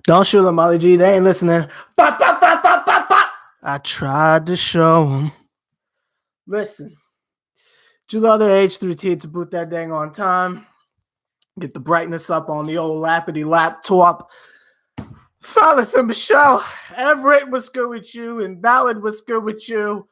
Don't shoot them, Molly G. They ain't listening. Bop, bop, bop, bop, bop, bop. I tried to show them. Listen. Do you love their H3T to boot that dang on time? Get the brightness up on the old lappity laptop. Fellas and Michelle, Everett was good with you. Invalid was good with you.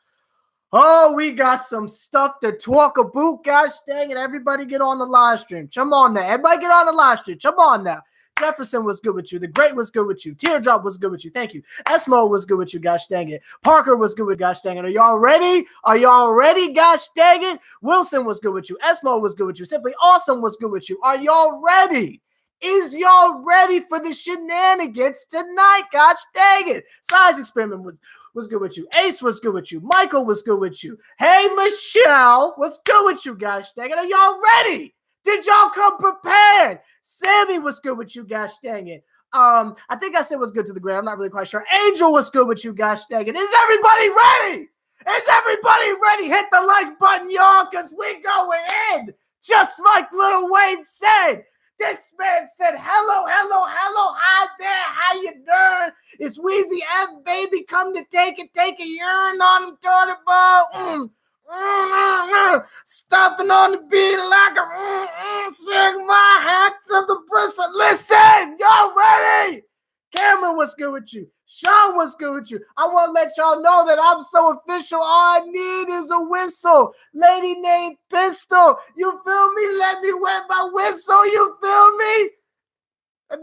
Oh, we got some stuff to talk about. Gosh dang it. Everybody get on the live stream. Come on now. Everybody get on the live stream. Come on now. Jefferson was good with you. The Great was good with you. Teardrop was good with you. Thank you. Esmo was good with you. Gosh dang it. Parker was good with gosh dang it. Are y'all ready? Are y'all ready? Gosh dang it. Wilson was good with you. Esmo was good with you. Simply Awesome was good with you. Are y'all ready? Is y'all ready for the shenanigans tonight? Gosh dang it. Size Experiment was good with you. Ace was good with you. Michael was good with you. Hey, Michelle was good with you. Gosh dang it. Are y'all ready? Did y'all come prepared? Sammy was good with you, gosh dang it. I think I said was good to the ground. I'm not really quite sure. Angel was good with you, gosh dang it. Is everybody ready? Is everybody ready? Hit the like button, y'all, because we going in. Just like Lil Wayne said. This man said, hello, hello, hello, hi there, how you doing? It's Wheezy F, baby, come to take a urine on the toilet bowl. Stopping on the beat like a shake my hat to the bristle. Listen, y'all ready? Cameron was good with you. Sean was good with you. I want to let y'all know that I'm so official. All I need is a whistle. Lady named Pistol. You feel me? Let me wet my whistle. You feel me?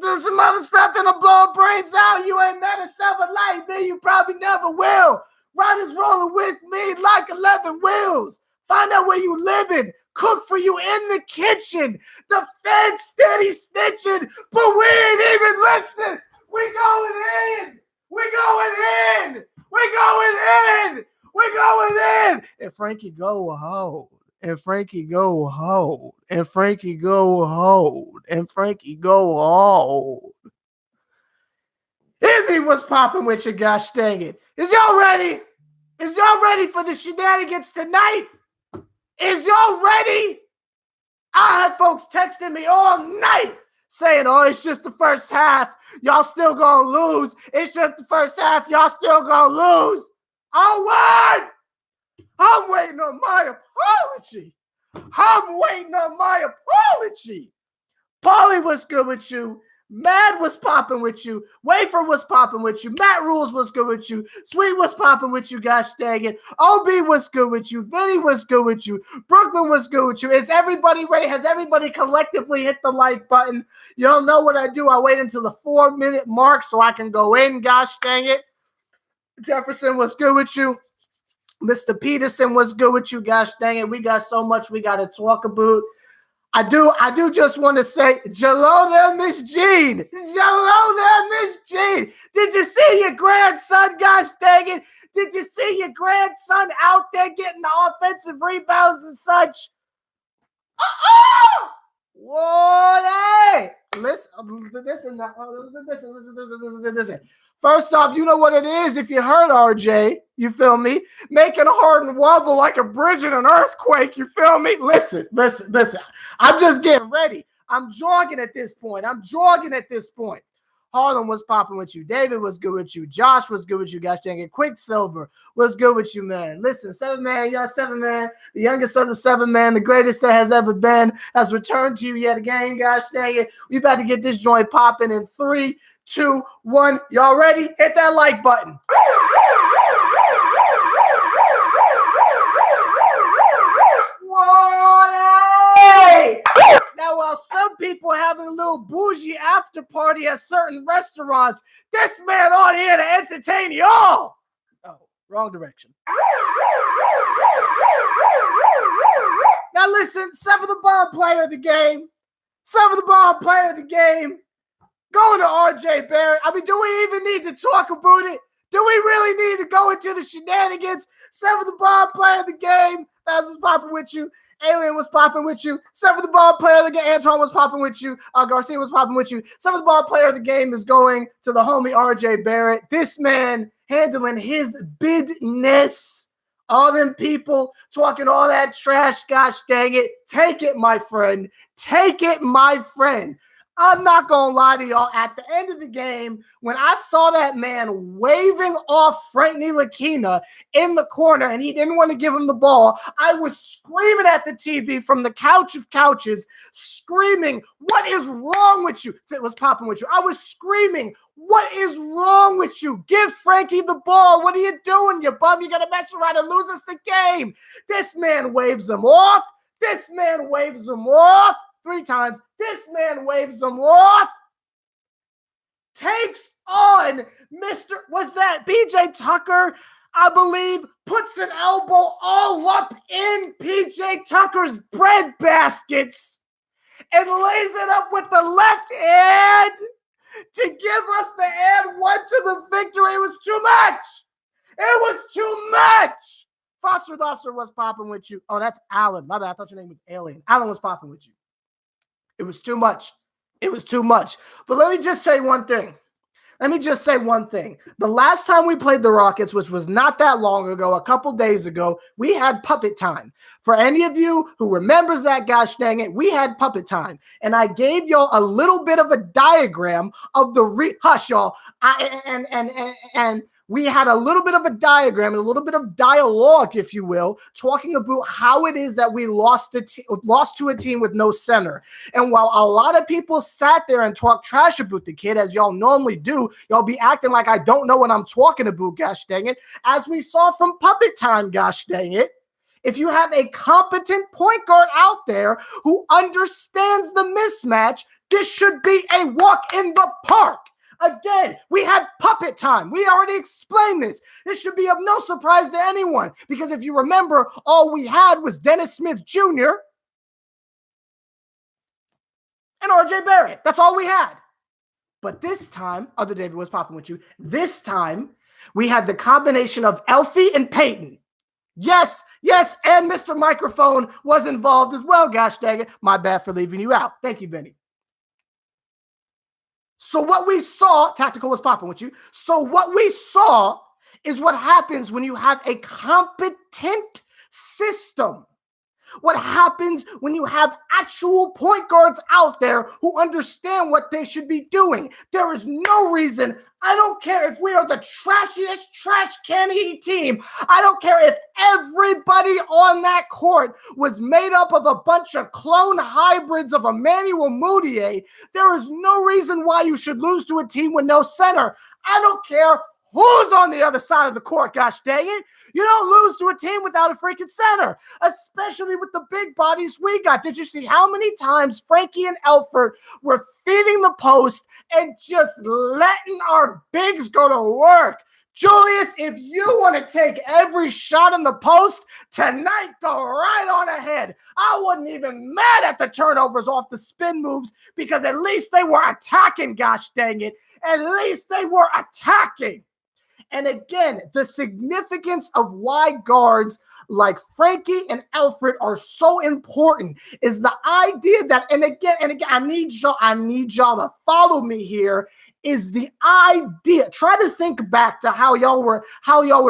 Do some other stuff that'll blow brains out. You ain't met a seven like me. You probably never will. Riders rolling with me like 11 wheels. Find out where you living. Cook for you in the kitchen. The feds steady stitching, but we ain't even listening. We going in. We going in. We going in. We going in. And Frankie go hold. And Frankie go hold. And Frankie go hold. And Frankie go hold. Izzy was popping with you, gosh dang it. Is y'all ready? Is y'all ready for the shenanigans tonight? Is y'all ready? I had folks texting me all night saying, oh, it's just the first half. Y'all still gonna lose. It's just the first half. Y'all still gonna lose. Oh, what? I'm waiting on my apology. I'm waiting on my apology. Polly was good with you. Mad was popping with you. Wafer was popping with you. Matt Rules was good with you. Sweet was popping with you, gosh dang it. OB was good with you. Vinny was good with you. Brooklyn was good with you. Is everybody ready? Has everybody collectively hit the like button? You don't know what I do. I wait until the 4-minute mark so I can go in, gosh dang it. Jefferson was good with you. Mr. Peterson was good with you, gosh dang it. We got so much we got to talk about. I do just want to say, Jello there, Miss Jean. Jello there, Miss Jean. Did you see your grandson, gosh dang it? Did you see your grandson out there getting the offensive rebounds and such? What? Hey! Listen. First off, you know what it is if you heard RJ, you feel me? Making a Harden wobble like a bridge in an earthquake, you feel me? Listen. I'm just getting ready. I'm jogging at this point. Harlem was popping with you. David was good with you. Josh was good with you, gosh dang it. Quicksilver was good with you, man. Listen, 7-man, y'all 7-man, the youngest of the 7-man, the greatest that has ever been, has returned to you yet again, gosh dang it. We about to get this joint popping in 3, 2, 1. Y'all ready? Hit that like button. Hey! Now, while some people are having a little bougie after party at certain restaurants, this man on here to entertain y'all. Oh, wrong direction. Now, listen, SeverTheBond player of the game. SeverTheBond player of the game. Going to RJ Barrett. I mean, do we even need to talk about it? Do we really need to go into the shenanigans? SeverTheBond player of the game. That was popping with you. Alien was popping with you. SeverTheBond player of the game. Antoine was popping with you. Garcia was popping with you. SeverTheBond player of the game is going to the homie RJ Barrett. This man handling his business. All them people talking all that trash. Gosh dang it. Take it, my friend. Take it, my friend. I'm not going to lie to y'all. At the end of the game, when I saw that man waving off Frank Ntilikina in the corner and he didn't want to give him the ball, I was screaming at the TV from the couch of couches, screaming, what is wrong with you? If it was popping with you, I was screaming, what is wrong with you? Give Frankie the ball. What are you doing, you bum? You're going to mess around and lose us the game. This man waves them off. This man waves them off. 3 times. This man waves them off. Takes on was that BJ Tucker, I believe, puts an elbow all up in PJ Tucker's bread baskets and lays it up with the left hand to give us the and 1 to the victory. It was too much. It was too much. Foster Lobster was popping with you. Oh, that's Alan. My bad. I thought your name was Alien. Alan was popping with you. It was too much. It was too much. But let me just say one thing. The last time we played the Rockets, which was not that long ago, a couple days ago, we had puppet time. For any of you who remembers that, gosh dang it, we had puppet time. And I gave y'all a little bit of a diagram of the hush, y'all. We had a little bit of a diagram and a little bit of dialogue, if you will, talking about how it is that we lost to a team with no center. And while a lot of people sat there and talked trash about the kid, as y'all normally do, y'all be acting like I don't know what I'm talking about, gosh dang it. As we saw from Puppet Time, gosh dang it. If you have a competent point guard out there who understands the mismatch, this should be a walk in the park. Again, we had puppet time. We already explained this. This should be of no surprise to anyone because if you remember, all we had was Dennis Smith Jr. and RJ Barrett. That's all we had. But this time, other David was popping with you. This time, we had the combination of Elfie and Peyton. Yes, and Mr. Microphone was involved as well, gosh dang it. My bad for leaving you out. Thank you, Vinny. So what we saw, Tactical was popping with you. So what we saw is what happens when you have a competent system. What happens when you have actual point guards out there who understand what they should be doing? There is no reason. I don't care if we are the trashiest trash can eat team. I don't care if everybody on that court was made up of a bunch of clone hybrids of Emmanuel Mudiay. There is no reason why you should lose to a team with no center. I don't care who's on the other side of the court, gosh dang it. You don't lose to a team without a freaking center, especially with the big bodies we got. Did you see how many times Frankie and Elford were feeding the post and just letting our bigs go to work? Julius, if you want to take every shot in the post tonight, go right on ahead. I wasn't even mad at the turnovers off the spin moves because at least they were attacking, gosh dang it. At least they were attacking. And again, the significance of why guards like Frankie and Alfred are so important is the idea that, and again, I need y'all to follow me here, is the idea. Try to think back to how y'all were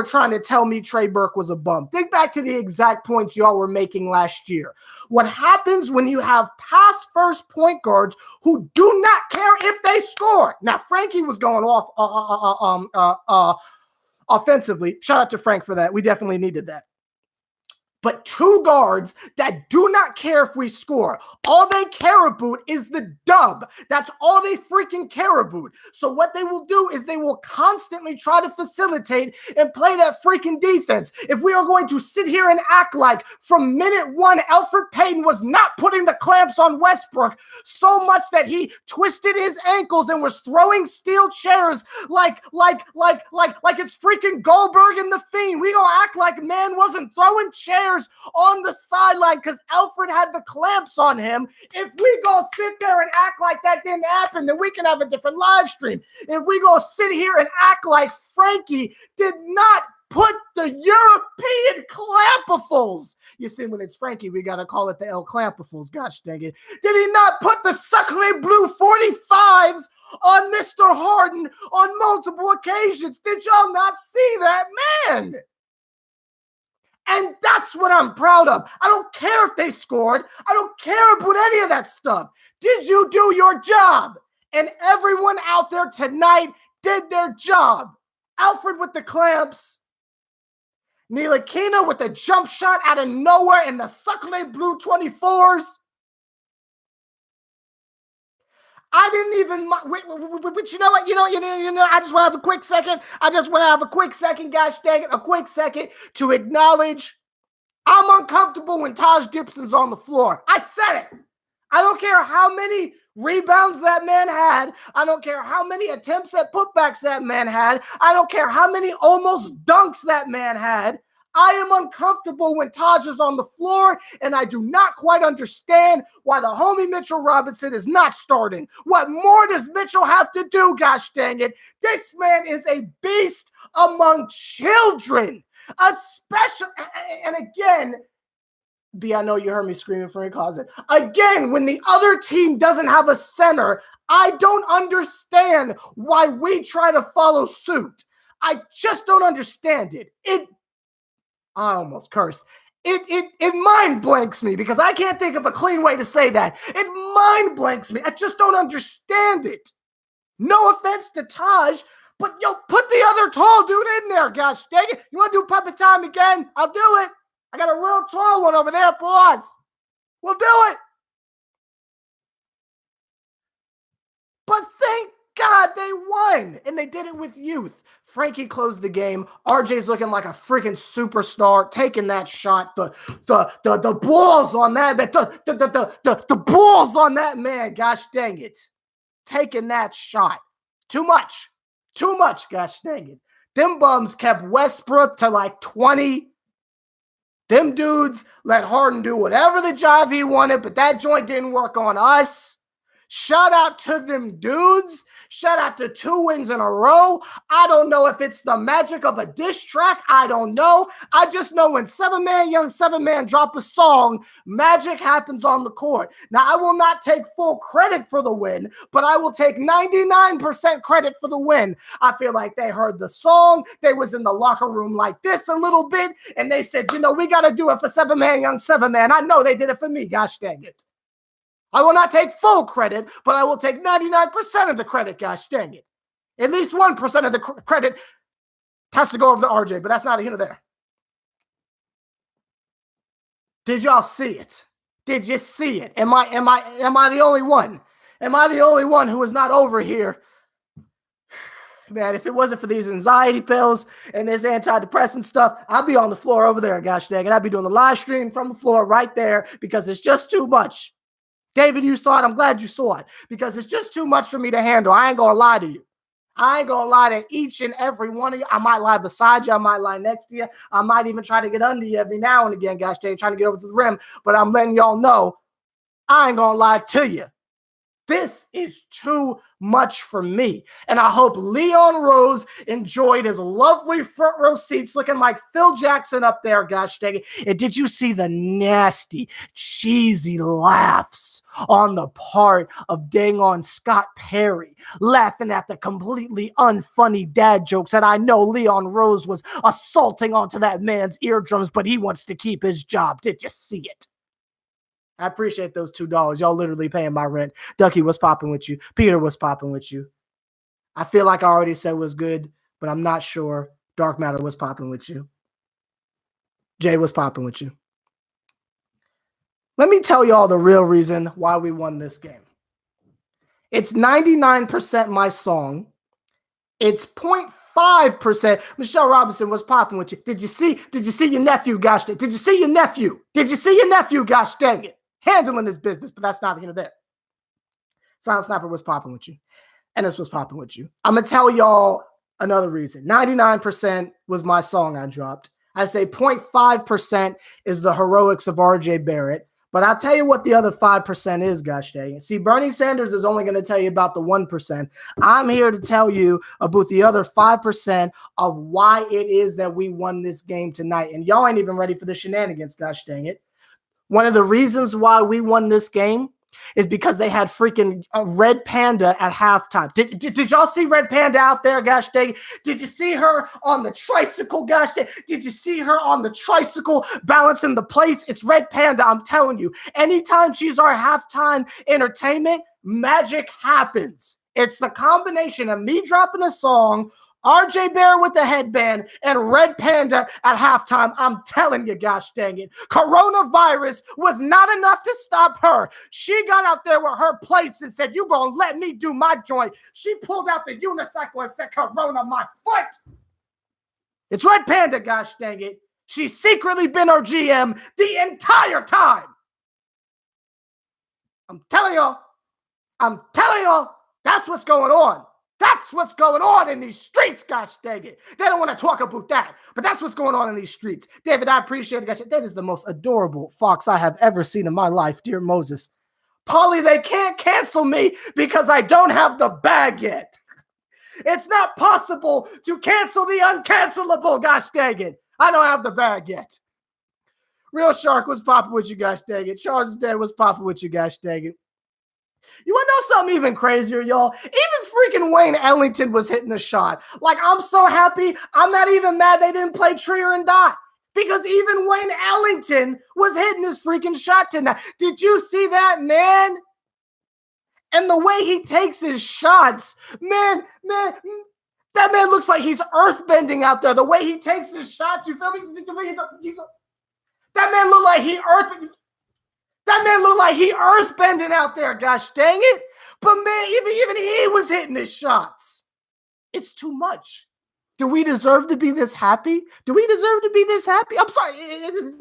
trying to tell me Trey Burke was a bum. Think back to the exact points y'all were making last year. What happens when you have pass first point guards who do not care if they score? Now, Frankie was going off offensively. Shout out to Frank for that. We definitely needed that. But 2 guards that do not care if we score. All they care about is the dub. That's all they freaking care about. So what they will do is they will constantly try to facilitate and play that freaking defense. If we are going to sit here and act like from minute 1, Alfred Payton was not putting the clamps on Westbrook so much that he twisted his ankles and was throwing steel chairs like it's freaking Goldberg and the Fiend. We gonna act like man wasn't throwing chairs on the sideline because Alfred had the clamps on him. If we go sit there and act like that didn't happen, then we can have a different live stream. If we go sit here and act like Frankie did not put the European clampafuls. You see, when it's Frankie, we got to call it the El Clampafuls. Gosh dang it. Did he not put the Suckley Blue 45s on Mr. Harden on multiple occasions? Did y'all not see that, man? And that's what I'm proud of. I don't care if they scored. I don't care about any of that stuff. Did you do your job? And everyone out there tonight did their job. Alfred with the clamps. Ntilikina with a jump shot out of nowhere in the Sacre Blue 24s. I didn't even, but you know what? I just want to have a quick second. Gosh dang it, a quick second to acknowledge I'm uncomfortable when Taj Gibson's on the floor. I said it. I don't care how many rebounds that man had. I don't care how many attempts at putbacks that man had. I don't care how many almost dunks that man had. I am uncomfortable when Taj is on the floor, and I do not quite understand why the homie Mitchell Robinson is not starting. What more does Mitchell have to do, gosh dang it? This man is a beast among children. And again, B, I know you heard me screaming from your closet. Again, when the other team doesn't have a center, I don't understand why we try to follow suit. I just don't understand it. I almost cursed. It mind blanks me because I can't think of a clean way to say that. It mind blanks me. I just don't understand it. No offense to Taj, but yo, put the other tall dude in there, gosh dang it. You want to do puppet time again? I'll do it. I got a real tall one over there, boys. We'll do it. But thank God they won, and they did it with youth. Frankie closed the game. RJ's looking like a freaking superstar, taking that shot. The balls on that man. The balls on that man. Gosh dang it, taking that shot. Too much, gosh dang it. Them bums kept Westbrook to like 20. Them dudes let Harden do whatever the jive he wanted, but that joint didn't work on us. Shout out to them dudes. Shout out to 2 wins in a row. I don't know if it's the magic of a diss track. I don't know. I just know when Young Seven Man drop a song, magic happens on the court. Now, I will not take full credit for the win, but I will take 99% credit for the win. I feel like they heard the song. They was in the locker room like this a little bit, and they said, we got to do it for Young Seven Man. I know they did it for me. Gosh dang it. I will not take full credit, but I will take 99% of the credit, gosh dang it. At least 1% of the credit has to go over to RJ, but that's not here nor there. Did y'all see it? Did you see it? Am I the only one? Am I the only one who is not over here? Man, if it wasn't for these anxiety pills and this antidepressant stuff, I'd be on the floor over there, gosh dang it. I'd be doing the live stream from the floor right there because it's just too much. David, you saw it. I'm glad you saw it because it's just too much for me to handle. I ain't going to lie to you. I ain't going to lie to each and every one of you. I might lie beside you. I might lie next to you. I might even try to get under you every now and again, gosh dang, trying to get over to the rim. But I'm letting y'all know I ain't going to lie to you. This is too much for me. And I hope Leon Rose enjoyed his lovely front row seats looking like Phil Jackson up there, gosh dang it. And did you see the nasty, cheesy laughs on the part of dang on Scott Perry, laughing at the completely unfunny dad jokes that I know Leon Rose was assaulting onto that man's eardrums, but he wants to keep his job. Did you see it? I appreciate those $2. Y'all literally paying my rent. Ducky, what's popping with you? Peter, what's popping with you? I feel like I already said was good, but I'm not sure. Dark Matter, what's popping with you? Jay, what's popping with you? Let me tell y'all the real reason why we won this game. It's 99% my song. It's 0.5%. Michelle Robinson, what's popping with you? Did you see your nephew, gosh dang? Did you see your nephew? Did you see your nephew, gosh dang it? Handling his business, but that's not here or there. Silent Snapper, what's popping with you? And this was popping with you. I'm going to tell y'all another reason. 99% was my song I dropped. I say 0.5% is the heroics of RJ Barrett. But I'll tell you what the other 5% is, gosh dang it. See, Bernie Sanders is only going to tell you about the 1%. I'm here to tell you about the other 5% of why it is that we won this game tonight. And y'all ain't even ready for the shenanigans, gosh dang it. One of the reasons why we won this game is because they had freaking Red Panda at halftime. Did y'all see Red Panda out there, gosh dang? Did you see her on the tricycle, gosh dang? Did you see her on the tricycle balancing the plates? It's Red Panda, I'm telling you. Anytime she's our halftime entertainment, magic happens. It's the combination of me dropping a song, RJ Barrett with the headband, and Red Panda at halftime. I'm telling you, gosh dang it. Coronavirus was not enough to stop her. She got out there with her plates and said, "You gonna let me do my joint." She pulled out the unicycle and said, "Corona, my foot." It's Red Panda, gosh dang it. She's secretly been our GM the entire time. I'm telling y'all, that's what's going on. That's what's going on in these streets, gosh dang it. They don't want to talk about that, but that's what's going on in these streets. David, I appreciate it, gosh. That is the most adorable fox I have ever seen in my life, dear Moses. Polly, they can't cancel me because I don't have the bag yet. It's not possible to cancel the uncancelable, gosh dang it. I don't have the bag yet. Real Shark was popping with you, gosh dang it. Charles is dead was popping with you, gosh dang it. You want to know something even crazier, y'all? Even freaking Wayne Ellington was hitting a shot. Like, I'm so happy. I'm not even mad they didn't play Trier and Dot. Because even Wayne Ellington was hitting his freaking shot tonight. Did you see that, man? And the way he takes his shots, man, that man looks like he's earthbending out there. The way he takes his shots, you feel me? That man looked like he earthbending out there, gosh dang it. But man, even he was hitting his shots. It's too much. Do we deserve to be this happy? I'm sorry.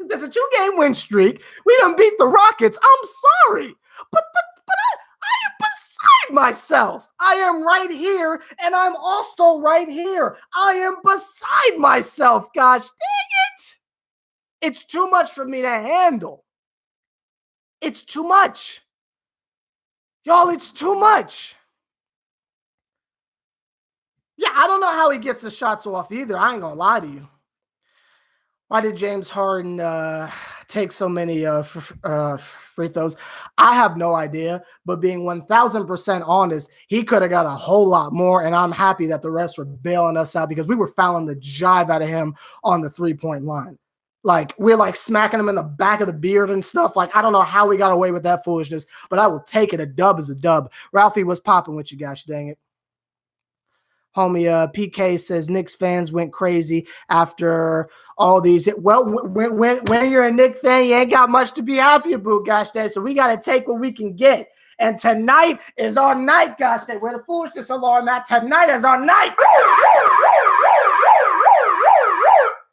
There's a 2-game win streak. We done beat the Rockets. I'm sorry. But I am beside myself. I am right here, and I'm also right here. I am beside myself, gosh dang it. It's too much for me to handle. It's too much. Y'all, it's too much. Yeah, I don't know how he gets the shots off either. I ain't gonna lie to you. Why did James Harden take so many free throws? I have no idea, but being 1,000% honest, he could have got a whole lot more, and I'm happy that the refs were bailing us out because we were fouling the jive out of him on the three-point line. Like, we're like smacking him in the back of the beard and stuff. Like, I don't know how we got away with that foolishness, but I will take it. A dub is a dub. Ralphie was popping with you, gosh dang it. Homie, PK says Knicks fans went crazy after all these. Well, when you're a Knicks fan, you ain't got much to be happy about, gosh dang. So we got to take what we can get. And tonight is our night, gosh dang. Where the foolishness alarm at? Tonight is our night.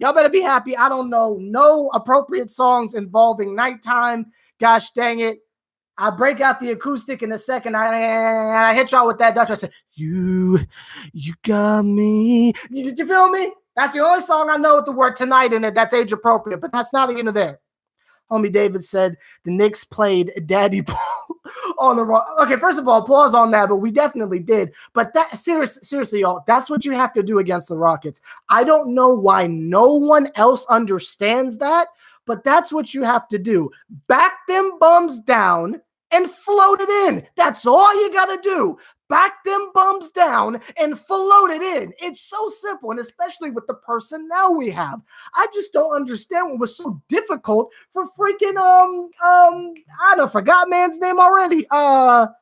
Y'all better be happy. I don't know no appropriate songs involving nighttime. Gosh dang it. I break out the acoustic in a second. I hit y'all with that Dutch. I said, you got me. Did you feel me? That's the only song I know with the word tonight in it that's age appropriate, but that's not even there. Homie David said the Knicks played Daddy Ball on the wrong. Okay, first of all, applause on that, but we definitely did. But that seriously, y'all, that's what you have to do against the Rockets. I don't know why no one else understands that, but that's what you have to do. Back them bums down and float it in. That's all you got to do. Back them bums down and float it in. It's so simple, and especially with the personnel we have. I just don't understand what was so difficult for freaking, I don't forgot man's name already. For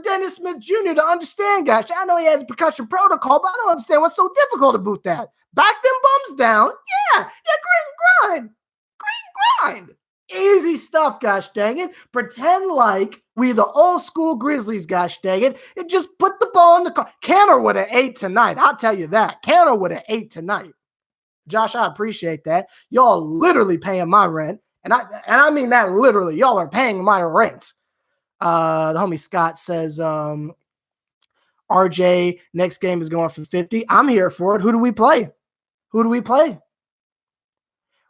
Dennis Smith Jr. to understand, gosh. I know he had the percussion protocol, but I don't understand what's so difficult about that. Back them bums down. Yeah, green grind. Easy stuff, gosh dang it. Pretend like we the old school Grizzlies, gosh dang it. And just put the ball in the car. Canner would have ate tonight. I'll tell you that. Canner would have ate tonight. Josh, I appreciate that. Y'all literally paying my rent. And I mean that literally. Y'all are paying my rent. The homie Scott says, RJ, next game is going for 50. I'm here for it. Who do we play?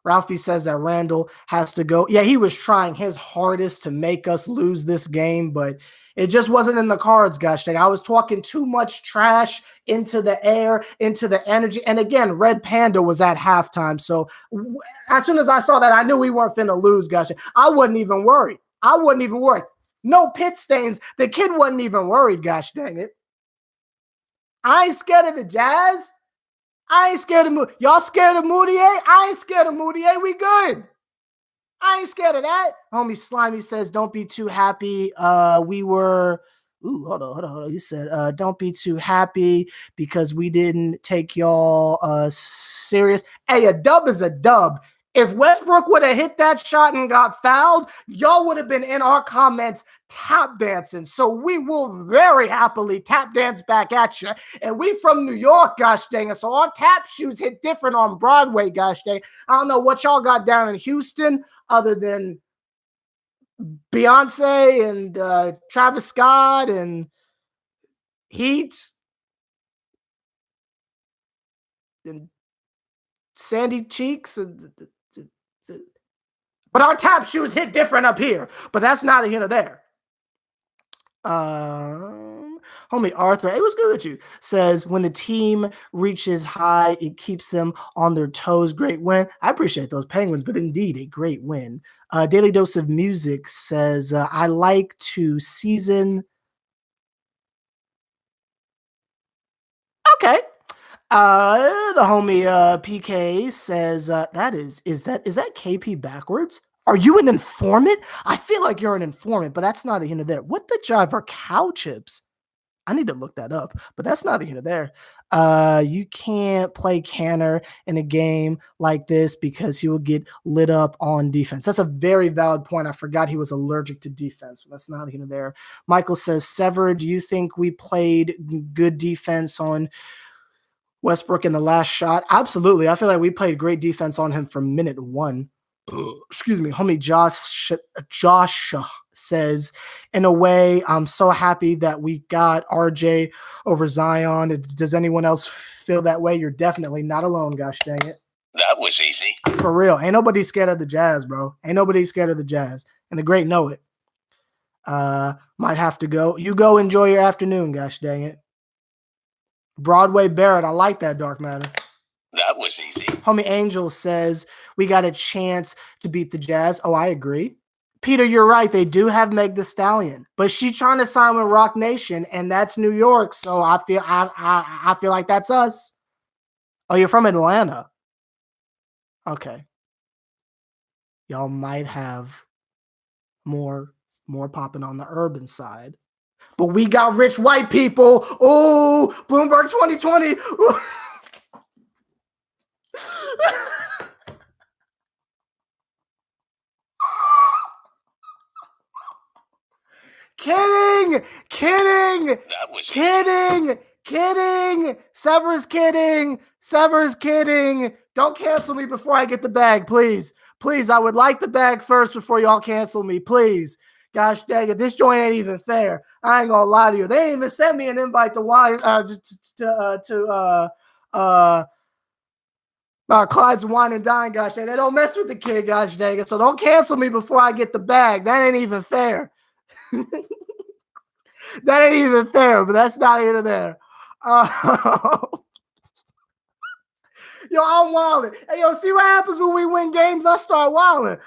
Ralphie says that Randall has to go. Yeah, he was trying his hardest to make us lose this game, but it just wasn't in the cards, gosh dang. I was talking too much trash into the air, into the energy. And again, Red Panda was at halftime. So as soon as I saw that, I knew we weren't finna lose, gosh dang. I wasn't even worried. No pit stains. The kid wasn't even worried, gosh dang it. I ain't scared of the Jazz. I ain't scared of Moody. Y'all scared of Moutier? I ain't scared of Moutier. We good. I ain't scared of that. Homie Slimy says, don't be too happy. We were... Ooh, hold on. He said, don't be too happy because we didn't take y'all serious. Hey, a dub is a dub. If Westbrook would have hit that shot and got fouled, y'all would have been in our comments tap dancing. So we will very happily tap dance back at you. And we from New York, gosh dang it. So our tap shoes hit different on Broadway, gosh dang. I don't know what y'all got down in Houston other than Beyonce and Travis Scott and Heat and Sandy Cheeks. But our tap shoes hit different up here. But that's neither here nor there. Homie Arthur, it was good with you, says, when the team reaches high, it keeps them on their toes. Great win. I appreciate those Penguins, but indeed a great win. Daily Dose of Music says, I like to season. Okay. The homie PK says, is that KP backwards? Are you an informant? I feel like you're an informant, but that's neither here nor there. What the jive are cow chips? I need to look that up, but that's neither here nor there. You can't play Canner in a game like this because he will get lit up on defense. That's a very valid point. I forgot he was allergic to defense, but that's neither here nor there. Michael says, Sever, do you think we played good defense on Westbrook in the last shot? Absolutely. I feel like we played great defense on him from minute one. Excuse me. Homie Josh says, in a way, I'm so happy that we got RJ over Zion. Does anyone else feel that way? You're definitely not alone, gosh dang it. That was easy. For real. Ain't nobody scared of the Jazz, bro. Ain't nobody scared of the Jazz. And the great know it. Might have to go. You go enjoy your afternoon, gosh dang it. Broadway Barrett, I like that, Dark Matter. That was easy. Homie Angel says, we got a chance to beat the Jazz. Oh, I agree. Peter, you're right. They do have Meg the Stallion, but she's trying to sign with Rock Nation, and that's New York. So I feel like that's us. Oh, you're from Atlanta. Okay. Y'all might have more popping on the urban side. But we got rich white people. Oh, Bloomberg 2020. Kidding. That was kidding. Sever's kidding. Don't cancel me before I get the bag, please. Please, I would like the bag first before y'all cancel me, please. Gosh dang it, this joint ain't even fair. I ain't gonna lie to you. They ain't even sent me an invite to Clyde's Wine and Dine, gosh dang. They don't mess with the kid, gosh dang it. So don't cancel me before I get the bag. That ain't even fair. That ain't even fair, but that's not here or there. Yo, I'm wilding. Hey, yo, see what happens when we win games? I start wilding.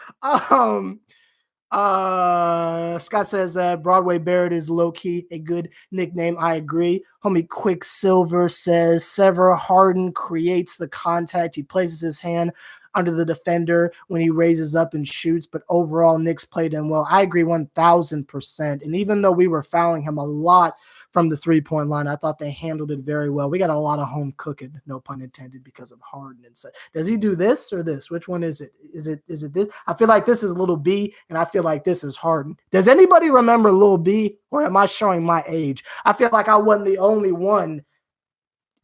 Scott says Broadway Barrett is low-key a good nickname. I agree. Homie Quicksilver says Sever Harden creates the contact. He places his hand under the defender when he raises up and shoots, but overall Knicks played him well. I agree 1,000%. And even though we were fouling him a lot from the three-point line, I thought they handled it very well. We got a lot of home cooking, no pun intended, because of Harden. And so, does he do this or this? Which one is it? Is it this? I feel like this is Little B, and I feel like this is Harden. Does anybody remember Lil B, or am I showing my age? I feel like I wasn't the only one.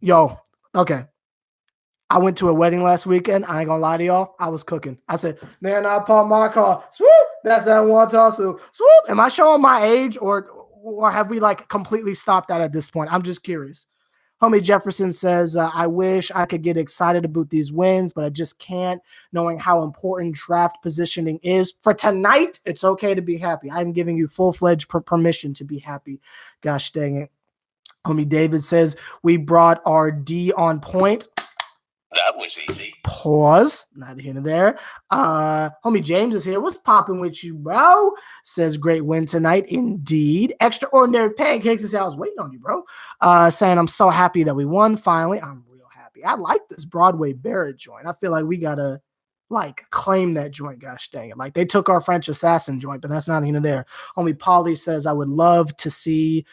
Yo, okay. I went to a wedding last weekend. I ain't gonna lie to y'all. I was cooking. I said, man, I parked my car. Swoop. That's that one tussle. Swoop. Am I showing my age or have we like completely stopped that at this point? I'm just curious. Homie Jefferson says, I wish I could get excited about these wins, but I just can't, knowing how important draft positioning is. For tonight, it's okay to be happy. I'm giving you full-fledged permission to be happy. Gosh dang it. Homie David says, we brought our D on point. That was easy. Pause. Neither here nor there. Homie James is here. What's popping with you, bro? Says great win tonight. Indeed. Extraordinary pancakes. Says I was waiting on you, bro. Saying I'm so happy that we won finally. I'm real happy. I like this Broadway Barrett joint. I feel like we gotta claim that joint. Gosh dang it. Like they took our French assassin joint, but that's not even there. Homie Polly says I would love to see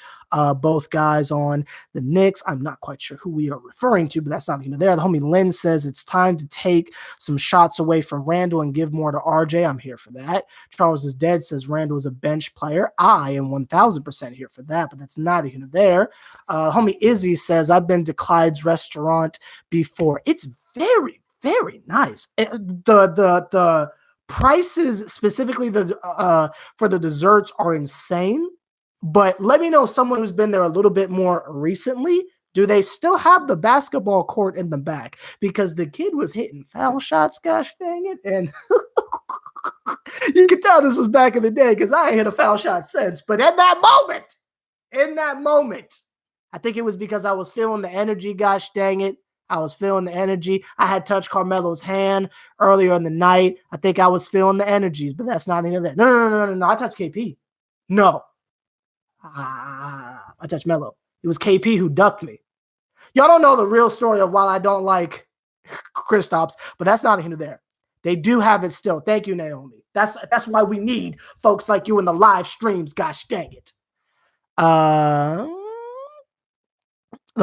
both guys on the Knicks. I'm not quite sure who we are referring to, but that's not even there. The homie Lynn says it's time to take some shots away from Randall and give more to RJ. I'm here for that. Charles is dead says Randall is a bench player. I am 1000% here for that, but that's not even there. Homie Izzy says I've been to Clyde's restaurant before. It's very, very nice. The prices, specifically for the desserts, are insane. But let me know, someone who's been there a little bit more recently, do they still have the basketball court in the back? Because the kid was hitting foul shots, gosh dang it. And you can tell this was back in the day because I ain't hit a foul shot since. But in that moment, I think it was because I was feeling the energy, gosh dang it. I was feeling the energy. I had touched Carmelo's hand earlier in the night. I think I was feeling the energies, but that's not any of that. No. I touched KP. No. I touched Melo. It was KP who ducked me. Y'all don't know the real story of why I don't like Kristaps, but that's not here there. They do have it still. Thank you, Naomi. That's why we need folks like you in the live streams. Gosh dang it. The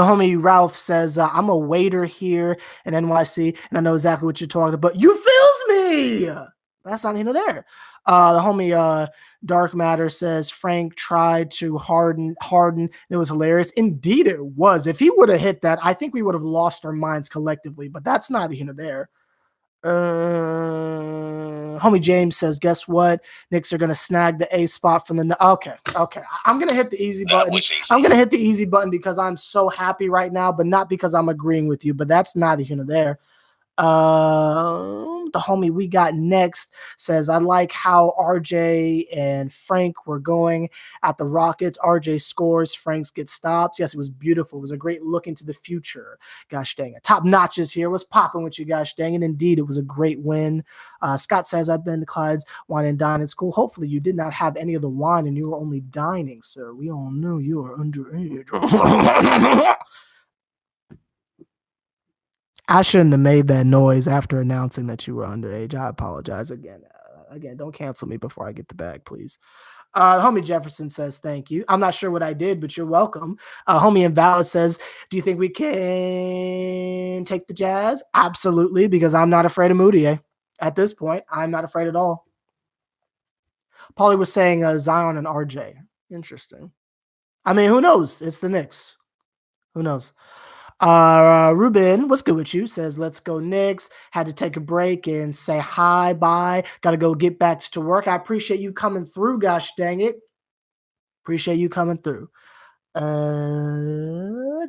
homie Ralph says, I'm a waiter here in NYC, and I know exactly what you're talking about. You feels me. That's not here there. The homie Dark Matter says Frank tried to harden. It was hilarious. Indeed, it was. If he would have hit that, I think we would have lost our minds collectively. But that's neither here nor there. Homie James says, guess what? Knicks are going to snag the A spot from the... Okay. I'm going to hit the easy button. I'm going to hit the easy button because I'm so happy right now, but not because I'm agreeing with you. But that's neither here nor there. The homie we got next says, I like how RJ and Frank were going at the Rockets. RJ scores, Franks get stopped. Yes, it was beautiful. It was a great look into the future. Gosh dang it. Top notches here. What's popping with you, gosh dang it? Indeed, it was a great win. Scott says, I've been to Clyde's Wine and Dine. It's cool. Hopefully you did not have any of the wine and you were only dining, sir. We all know you are underage. I shouldn't have made that noise after announcing that you were underage. I apologize again. Don't cancel me before I get the bag, please. Homie Jefferson says, thank you. I'm not sure what I did, but you're welcome. Homie Invalid says, do you think we can take the Jazz? Absolutely, because I'm not afraid of Moutier. At this point, I'm not afraid at all. Paulie was saying Zion and RJ. Interesting. I mean, who knows? It's the Knicks. Who knows? Ruben, what's good with you? Says, let's go Knicks. Had to take a break and say hi, bye. Got to go get back to work. I appreciate you coming through, gosh dang it. Appreciate you coming through.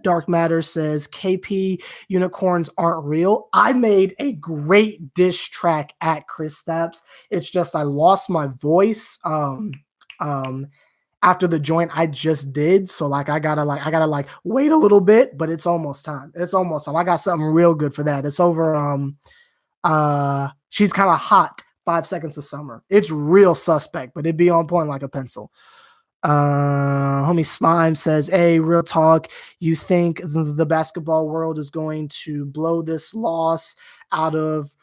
Dark Matter says, KP unicorns aren't real. I made a great diss track at Kristaps. It's just I lost my voice. After the joint I just did. So I gotta wait a little bit, but it's almost time. I got something real good for that. It's over. She's Kind of Hot, 5 Seconds of Summer. It's real suspect, but it'd be on point like a pencil. Homie Slime says, hey, real talk. You think the basketball world is going to blow this loss out of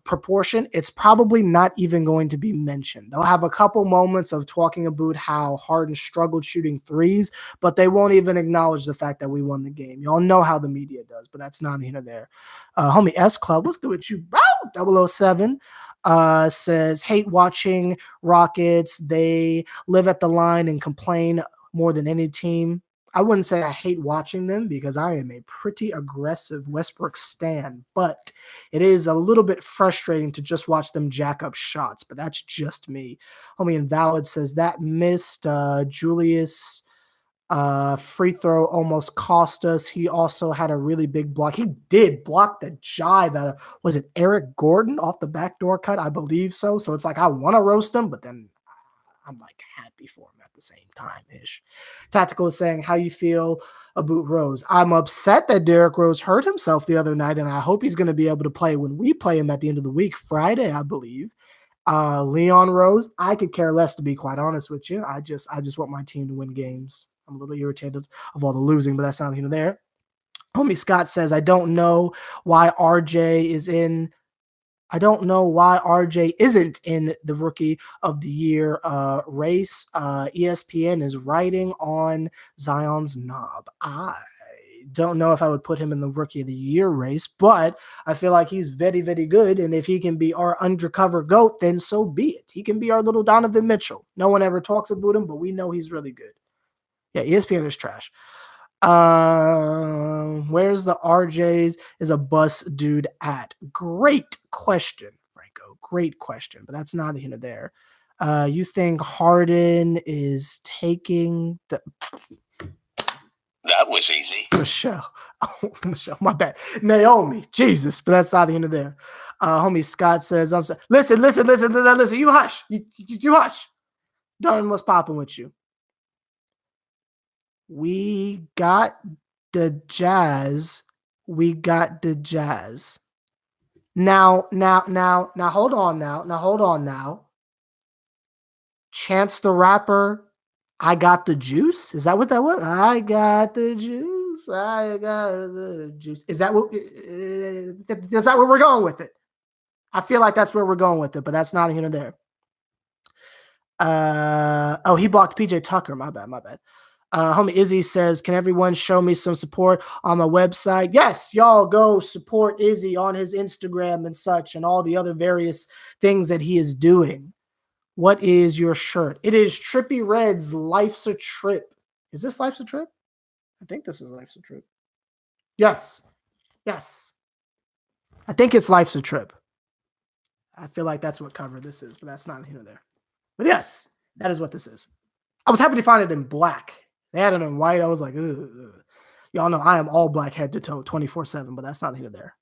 proportion? It's probably not even going to be mentioned. They'll have a couple moments of talking about how Harden struggled shooting threes, but they won't even acknowledge the fact that we won the game. Y'all know how the media does, but that's not here or there. Homie S Club, what's good with you, bro? 007 says, hate watching Rockets. They live at the line and complain more than any team. I wouldn't say I hate watching them because I am a pretty aggressive Westbrook stan, but it is a little bit frustrating to just watch them jack up shots, but that's just me. Homie Invalid says that missed Julius free throw almost cost us. He also had a really big block. He did block the jive out of, was it Eric Gordon off the backdoor cut? I believe so. So it's like I want to roast him, but then I'm like happy for him at the same time ish. Tactical is saying, how you feel about Rose? I'm upset that Derrick Rose hurt himself the other night, and I hope he's going to be able to play when we play him at the end of the week, Friday, I believe. Leon Rose, I could care less, to be quite honest with you. I just want my team to win games. I'm a little irritated of all the losing, but that's not here there. Homie Scott says, I don't know why RJ isn't in the Rookie of the Year race. ESPN is writing on Zion's knob. I don't know if I would put him in the Rookie of the Year race, but I feel like he's very, very good. And if he can be our undercover GOAT, then so be it. He can be our little Donovan Mitchell. No one ever talks about him, but we know he's really good. Yeah, ESPN is trash. Where's the RJ's is a bus dude at? Great question, Franco. Great question, but that's neither here nor there. You think Harden is taking the... That was easy. Michelle. Oh, Michelle, my bad. Naomi, Jesus, but that's neither here nor there. Homie Scott says, I'm sorry. Listen. You hush. You hush. Darn, what's popping with you? We got the Jazz. Now, hold on now. Chance the Rapper, I got the juice. Is that what that was? I got the juice. Is that where we're going with it? I feel like that's where we're going with it, but that's not here nor there. He blocked PJ Tucker. My bad. Homie Izzy says, can everyone show me some support on my website? Yes, y'all go support Izzy on his Instagram and such and all the other various things that he is doing. What is your shirt? It is Trippy Red's Life's a Trip. Is this Life's a Trip? I think this is Life's a Trip. Yes. I think it's Life's a Trip. I feel like that's what cover this is, but that's not here or there. But yes, that is what this is. I was happy to find it in black. They had it in white. I was like, ugh. Y'all know I am all black head to toe 24/7, but that's not here or there.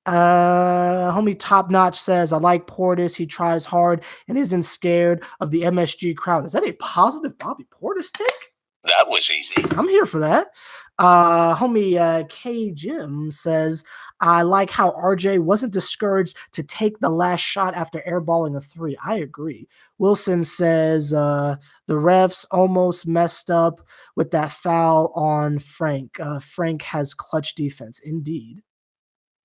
Homie Top Notch says, I like Portis. He tries hard and isn't scared of the MSG crowd. Is that a positive Bobby Portis take? That was easy. I'm here for that. Homie K Jim says, I like how RJ wasn't discouraged to take the last shot after airballing a 3. I agree. Wilson says, the refs almost messed up with that foul on Frank. Frank has clutch defense. Indeed.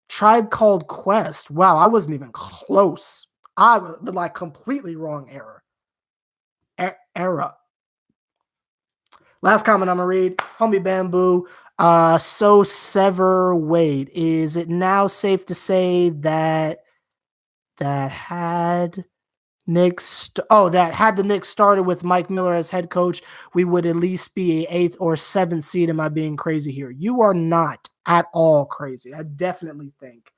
Tribe Called Quest. Wow, I wasn't even close. I was like completely wrong era. Last comment I'm going to read. Homie Bamboo. So Sever Wade. Is it now safe to say that had the Knicks started with Mike Miller as head coach, we would at least be an 8th or 7th seed? Am I being crazy here? You are not at all crazy. I definitely think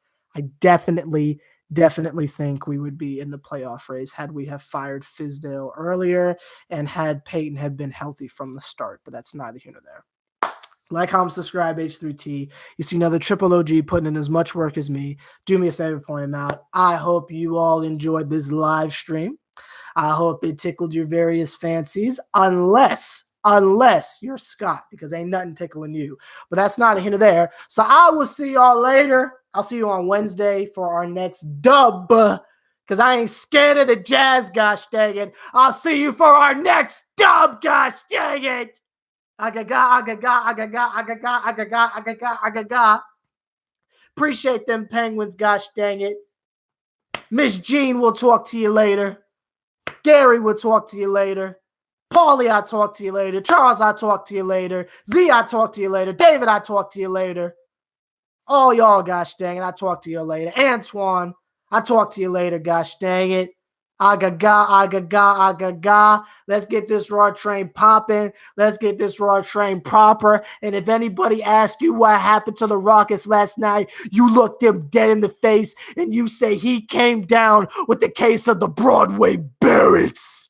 we would be in the playoff race had we have fired Fizdale earlier and had Peyton have been healthy from the start, but that's neither here nor there. Like, comment, subscribe, H3T. You see another triple OG putting in as much work as me. Do me a favor, point him out. I hope you all enjoyed this live stream. I hope it tickled your various fancies, unless you're Scott, because ain't nothing tickling you. But that's not a hint of there. So I will see y'all later. I'll see you on Wednesday for our next dub, because I ain't scared of the Jazz, gosh dang it. I'll see you for our next dub, gosh dang it. Appreciate them Penguins, gosh dang it. Miss Jean will talk to you later. Gary will talk to you later. Paulie, I'll talk to you later. Charles, I'll talk to you later. Z, I'll talk to you later. David, I'll talk to you later. All y'all, gosh dang it, I'll talk to you later. Antoine, I'll talk to you later, gosh dang it. Agaga. Let's get this Raw train popping. Let's get this Raw train proper. And if anybody asks you what happened to the Rockets last night, you look them dead in the face and you say he came down with the case of the Broadway Barretts.